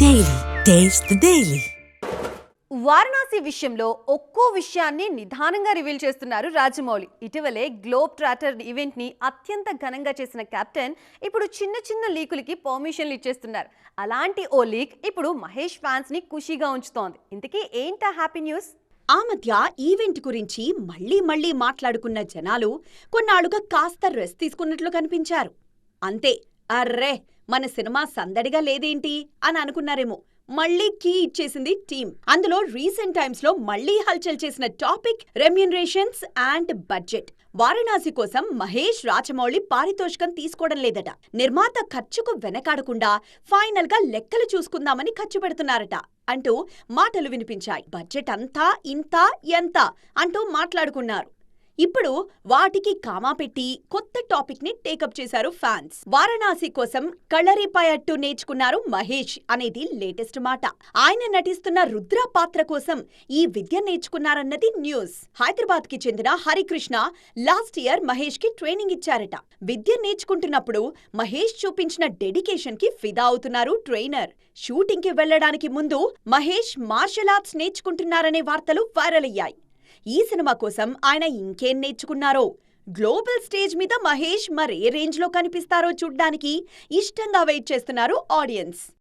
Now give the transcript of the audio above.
Daily taste the daily. Varanasi విషయంలో ఒక్కో విషయాన్ని నిదానంగా రివీల్ చేస్తున్నారు రాజమౌళి. ఇటీవలే గ్లోబ్ ట్రాటర్ ఈవెంట్ ని అత్యంత ఘనంగా చేసిన కెప్టెన్ ఇప్పుడు చిన్న చిన్న లీకులకి పర్మిషన్లు ఇచ్చేస్తున్నారు. అలాంటి ఓ లీక్ ఇప్పుడు మహేష్ ఫ్యాన్స్ ని ఖుషీగా ఉంచుతోంది. ఇంతకీ ఏంటా హ్యాపీ న్యూస్? ఆ మధ్య ఈవెంట్ గురించి మళ్ళీ మాట్లాడుకున్న జనాలు కొన్నాళ్లుగా కాస్త రెస్ట్ తీసుకున్నట్లు కనిపించారు. అంతే, అర్రే మన సినిమా సందడిగా లేదేంటి అని అనుకున్నారేమో. మళ్లీ కీ ఇచ్చేసింది టీమ్. అందులో రీసెంట్ టైమ్స్ లో మళ్లీ హల్చల్ చేసిన topic remunerations and budget. Varanasi కోసం మహేష్, రాజమౌళి పారితోషికం తీసుకోవడం లేదట. నిర్మాత ఖర్చుకు వెనకాడకుండా ఫైనల్ గా లెక్కలు చూసుకుందామని ఖర్చు పెడుతున్నారట అంటూ మాటలు వినిపించాయి. బడ్జెట్ అంతా ఇంత ఎంత అంటూ మాట్లాడుకున్నారు. ఇప్పుడు వాటికి కామా పెట్టి కొత్త టాపిక్ ని టేకప్ చేశారు ఫ్యాన్స్. వారణాసి కోసం కళరిపయట్టు నేర్చుకున్నారు మహేష్ అనేది లేటెస్ట్ మాట. ఆయన నటిస్తున్న రుద్ర పాత్ర కోసం ఈ విద్య నేర్చుకున్నారన్నది న్యూస్. హైదరాబాద్ కి చెందిన హరికృష్ణ లాస్ట్ ఇయర్ మహేష్ కి ట్రైనింగ్ ఇచ్చారట. విద్య నేర్చుకుంటున్నప్పుడు మహేష్ చూపించిన డెడికేషన్ కి ఫిదా అవుతున్నారు ట్రైనర్. షూటింగ్ కి వెళ్లడానికి ముందు మహేష్ మార్షల్ ఆర్ట్స్ నేర్చుకుంటున్నారనే వార్తలు వైరల్ అయ్యాయి. ఈ సినిమా కోసం ఆయన ఇంకేం నేర్చుకున్నారో, గ్లోబల్ స్టేజ్ మీద మహేష్ మరే రేంజ్ లో కనిపిస్తారో చూడ్డానికి ఇష్టంగా వెయిట్ చేస్తున్నారు ఆడియన్స్.